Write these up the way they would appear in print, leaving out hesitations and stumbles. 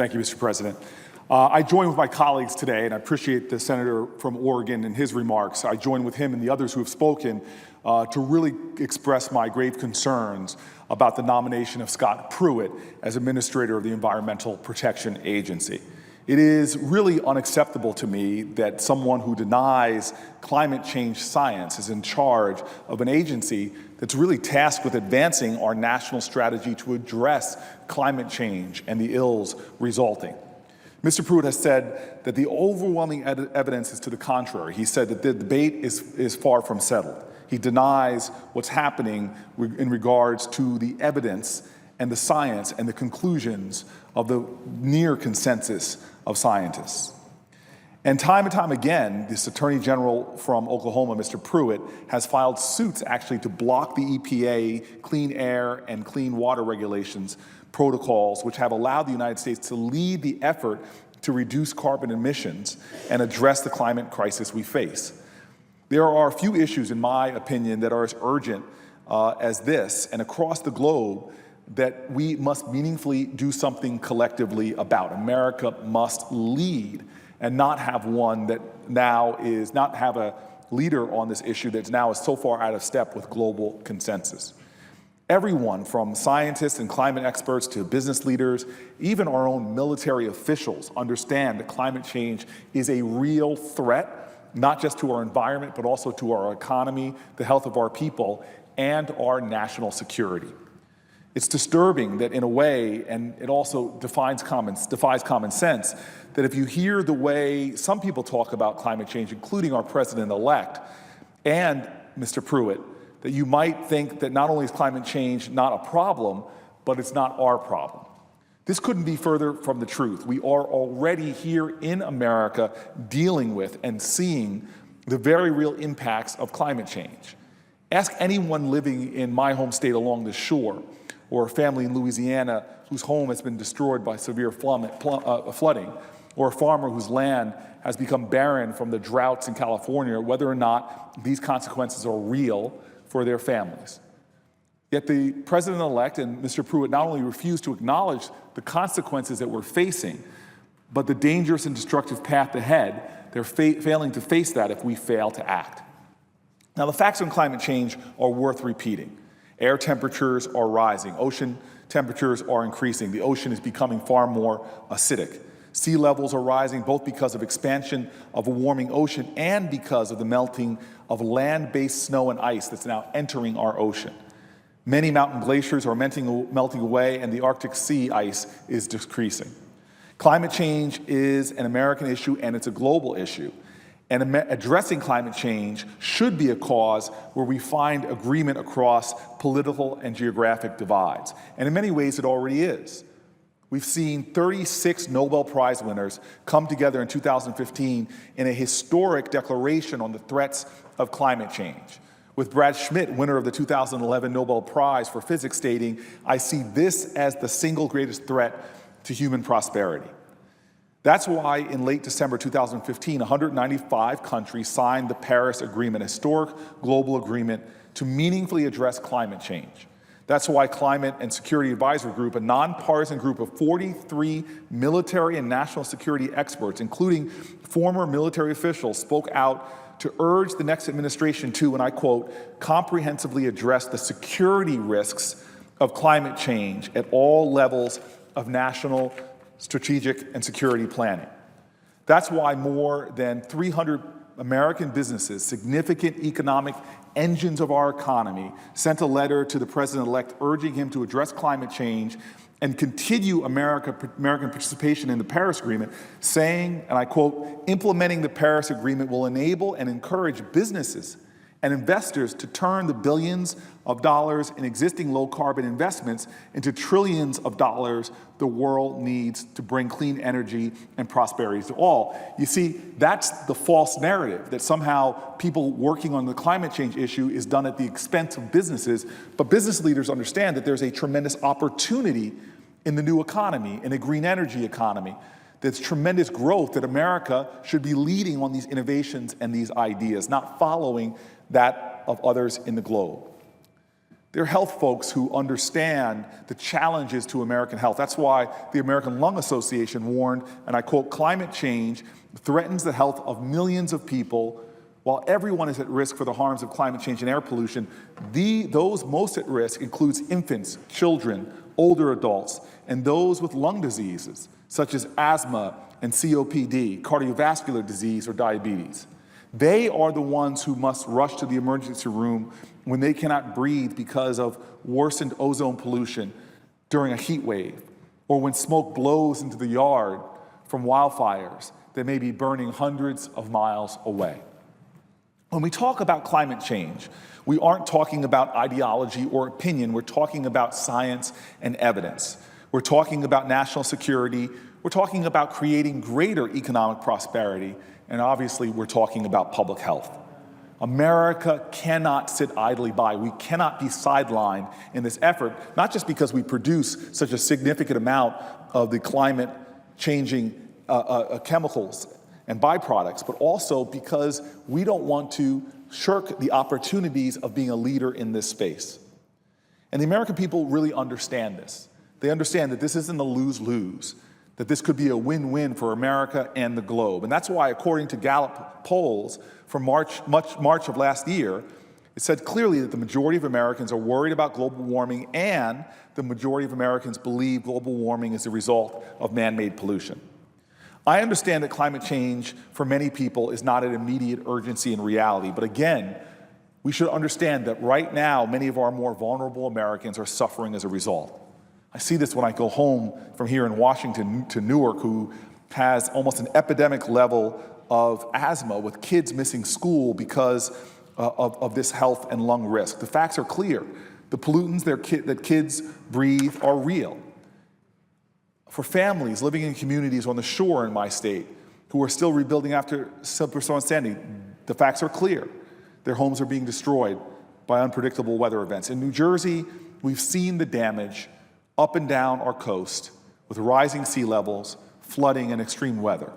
Thank you, Mr. President. I join with my colleagues today, and I appreciate the senator from Oregon and his remarks. I join with him and the others who have spoken to really express my grave concerns about the nomination of Scott Pruitt as Administrator of the Environmental Protection Agency. It is really unacceptable to me that someone who denies climate change science is in charge of an agency that's really tasked with advancing our national strategy to address climate change and the ills resulting. Mr. Pruitt has said that the overwhelming evidence is to the contrary. He said that the debate is far from settled. He denies what's happening in regards to the evidence and the science and the conclusions of the near consensus of scientists. And time again, this Attorney General from Oklahoma, Mr. Pruitt, has filed suits actually to block the EPA clean air and clean water regulations protocols, which have allowed the United States to lead the effort to reduce carbon emissions and address the climate crisis we face. There are a few issues, in my opinion, that are as urgent as this, and across the globe, that we must meaningfully do something collectively about. America must lead and not have one that now is, not have a leader on this issue that now is so far out of step with global consensus. Everyone from scientists and climate experts to business leaders, even our own military officials, understand that climate change is a real threat, not just to our environment, but also to our economy, the health of our people, and our national security. It's disturbing that in a way, and it also defies common sense, that if you hear the way some people talk about climate change, including our president-elect and Mr. Pruitt, that you might think that not only is climate change not a problem, but it's not our problem. This couldn't be further from the truth. We are already here in America dealing with and seeing the very real impacts of climate change. Ask anyone living in my home state along the shore, or a family in Louisiana whose home has been destroyed by severe flooding, or a farmer whose land has become barren from the droughts in California, whether or not these consequences are real for their families. Yet the president-elect and Mr. Pruitt not only refuse to acknowledge the consequences that we're facing, but the dangerous and destructive path ahead. They're failing to face that if we fail to act. Now, the facts on climate change are worth repeating. Air temperatures are rising. Ocean temperatures are increasing. The ocean is becoming far more acidic. Sea levels are rising both because of expansion of a warming ocean and because of the melting of land-based snow and ice that's now entering our ocean. Many mountain glaciers are melting away, and the Arctic sea ice is decreasing. Climate change is an American issue, and it's a global issue. And addressing climate change should be a cause where we find agreement across political and geographic divides. And in many ways, it already is. We've seen 36 Nobel Prize winners come together in 2015 in a historic declaration on the threats of climate change, with Brad Schmidt, winner of the 2011 Nobel Prize for Physics, stating, "I see this as the single greatest threat to human prosperity." That's why in late December 2015, 195 countries signed the Paris Agreement, a historic global agreement to meaningfully address climate change. That's why Climate and Security Advisory Group, a nonpartisan group of 43 military and national security experts, including former military officials, spoke out to urge the next administration to, and I quote, comprehensively address the security risks of climate change at all levels of national, strategic, and security planning. That's why more than 300 American businesses, significant economic engines of our economy, sent a letter to the president-elect urging him to address climate change and continue American participation in the Paris Agreement, saying, and I quote, implementing the Paris Agreement will enable and encourage businesses and investors to turn the billions of dollars in existing low-carbon investments into trillions of dollars the world needs to bring clean energy and prosperity to all. You see, that's the false narrative, that somehow people working on the climate change issue is done at the expense of businesses, but business leaders understand that there's a tremendous opportunity in the new economy, in a green energy economy. There's tremendous growth that America should be leading on these innovations and these ideas, not following that of others in the globe. They're health folks who understand the challenges to American health. That's why the American Lung Association warned, and I quote, "Climate change threatens the health of millions of people. While everyone is at risk for the harms of climate change and air pollution, those most at risk includes infants, children, older adults, and those with lung diseases, such as asthma and COPD, cardiovascular disease, or diabetes. They are the ones who must rush to the emergency room when they cannot breathe because of worsened ozone pollution during a heat wave, or when smoke blows into the yard from wildfires that may be burning hundreds of miles away." When we talk about climate change, we aren't talking about ideology or opinion. We're talking about science and evidence. We're talking about national security. We're talking about creating greater economic prosperity. And obviously, we're talking about public health. America cannot sit idly by. We cannot be sidelined in this effort, not just because we produce such a significant amount of the climate-changing chemicals and byproducts, but also because we don't want to shirk the opportunities of being a leader in this space. And the American people really understand this. They understand that this isn't a lose-lose, that this could be a win-win for America and the globe. And that's why, according to Gallup polls from March of last year, it said clearly that the majority of Americans are worried about global warming, and the majority of Americans believe global warming is a result of man-made pollution. I understand that climate change for many people is not an immediate urgency in reality, but again, we should understand that right now, many of our more vulnerable Americans are suffering as a result. I see this when I go home from here in Washington to Newark, who has almost an epidemic level of asthma, with kids missing school because of this health and lung risk. The facts are clear. The pollutants that kids breathe are real. For families living in communities on the shore in my state who are still rebuilding after Superstorm Sandy, the facts are clear. Their homes are being destroyed by unpredictable weather events. In New Jersey, we've seen the damage up and down our coast with rising sea levels, flooding, and extreme weather.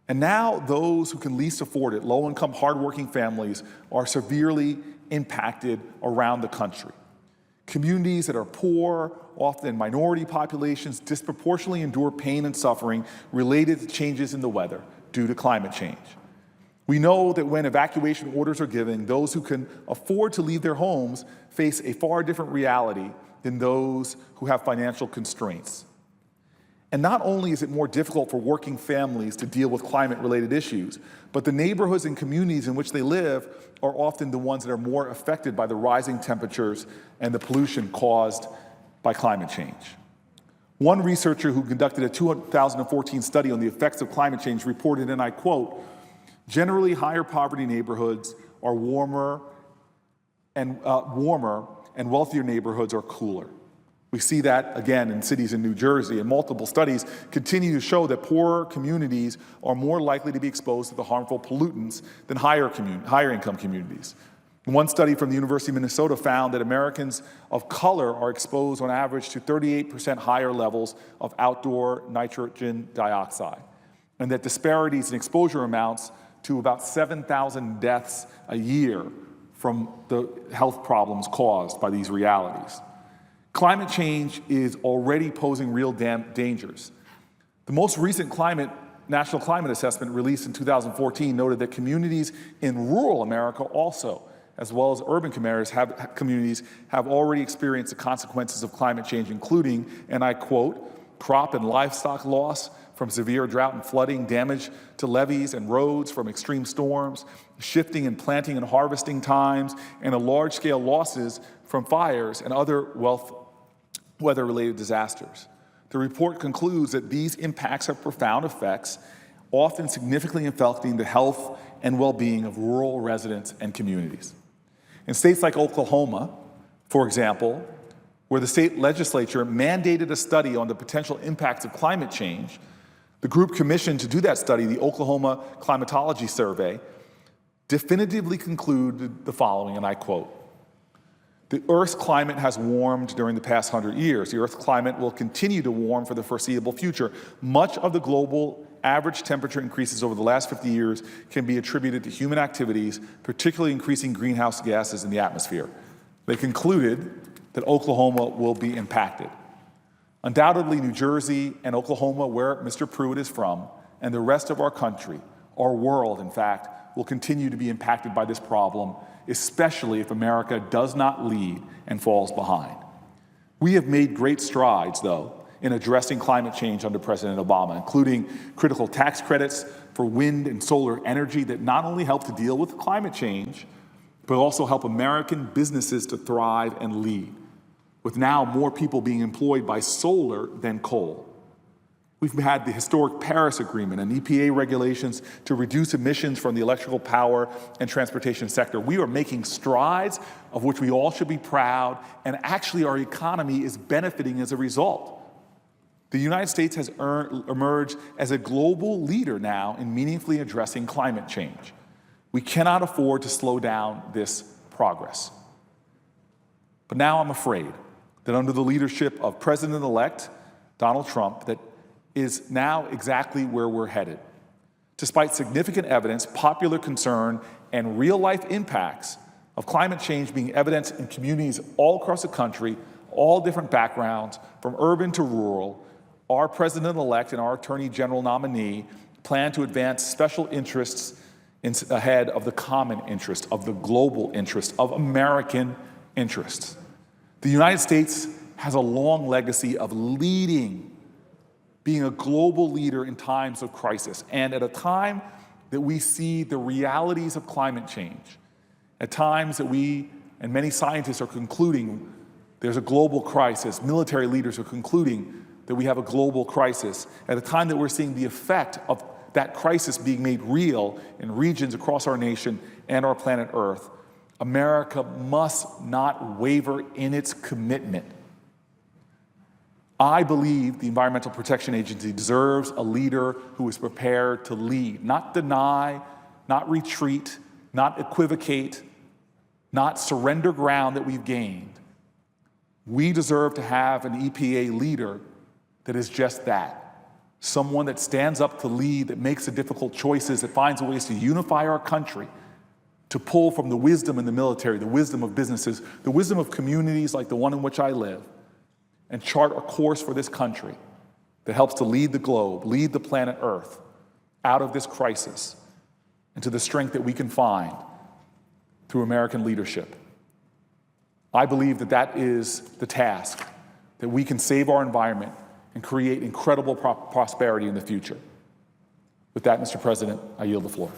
And now those who can least afford it, low-income, hardworking families, are severely impacted around the country. Communities that are poor, often minority populations, disproportionately endure pain and suffering related to changes in the weather due to climate change. We know that when evacuation orders are given, those who can afford to leave their homes face a far different reality than those who have financial constraints. And not only is it more difficult for working families to deal with climate-related issues, but the neighborhoods and communities in which they live are often the ones that are more affected by the rising temperatures and the pollution caused by climate change. One researcher who conducted a 2014 study on the effects of climate change reported, and I quote, "Generally, higher poverty neighborhoods are warmer and wealthier neighborhoods are cooler." We see that again in cities in New Jersey, and multiple studies continue to show that poorer communities are more likely to be exposed to the harmful pollutants than higher income communities. One study from the University of Minnesota found that Americans of color are exposed on average to 38% higher levels of outdoor nitrogen dioxide, and that disparities in exposure amounts to about 7,000 deaths a year from the health problems caused by these realities. Climate change is already posing real dangers. The most recent National Climate Assessment released in 2014 noted that communities in rural America also, as well as urban communities, have already experienced the consequences of climate change, including, and I quote, "crop and livestock loss from severe drought and flooding, damage to levees and roads from extreme storms, shifting in planting and harvesting times, and large-scale losses from fires and other weather-related disasters." The report concludes that these impacts have profound effects, often significantly affecting the health and well-being of rural residents and communities. In states like Oklahoma, for example, where the state legislature mandated a study on the potential impacts of climate change, the group commissioned to do that study, the Oklahoma Climatology Survey, definitively concluded the following, and I quote, "The Earth's climate has warmed during the past 100 years. The Earth's climate will continue to warm for the foreseeable future. Much of the global average temperature increases over the last 50 years can be attributed to human activities, particularly increasing greenhouse gases in the atmosphere." They concluded that Oklahoma will be impacted. Undoubtedly, New Jersey and Oklahoma, where Mr. Pruitt is from, and the rest of our country, our world, in fact, will continue to be impacted by this problem, especially if America does not lead and falls behind. We have made great strides, though, in addressing climate change under President Obama, including critical tax credits for wind and solar energy that not only help to deal with climate change, but also help American businesses to thrive and lead, with now more people being employed by solar than coal. We've had the historic Paris Agreement and EPA regulations to reduce emissions from the electrical power and transportation sector. We are making strides of which we all should be proud, and actually our economy is benefiting as a result. The United States has emerged as a global leader now in meaningfully addressing climate change. We cannot afford to slow down this progress. But now I'm afraid that under the leadership of President-elect Donald Trump, that is now exactly where we're headed. Despite significant evidence, popular concern, and real-life impacts of climate change being evidenced in communities all across the country, all different backgrounds, from urban to rural, our President-elect and our Attorney General nominee plan to advance special interests ahead of the common interest, of the global interest, of American interests. The United States has a long legacy of being a global leader in times of crisis. And at a time that we see the realities of climate change, at times that we and many scientists are concluding there's a global crisis, military leaders are concluding that we have a global crisis, at a time that we're seeing the effect of that crisis being made real in regions across our nation and our planet Earth, America must not waver in its commitment. I believe the Environmental Protection Agency deserves a leader who is prepared to lead, not deny, not retreat, not equivocate, not surrender ground that we've gained. We deserve to have an EPA leader that is just that. Someone that stands up to lead, that makes the difficult choices, that finds ways to unify our country, to pull from the wisdom in the military, the wisdom of businesses, the wisdom of communities like the one in which I live, and chart a course for this country that helps to lead the globe, lead the planet Earth out of this crisis into the strength that we can find through American leadership. I believe that that is the task, that we can save our environment and create incredible prosperity in the future. With that, Mr. President, I yield the floor.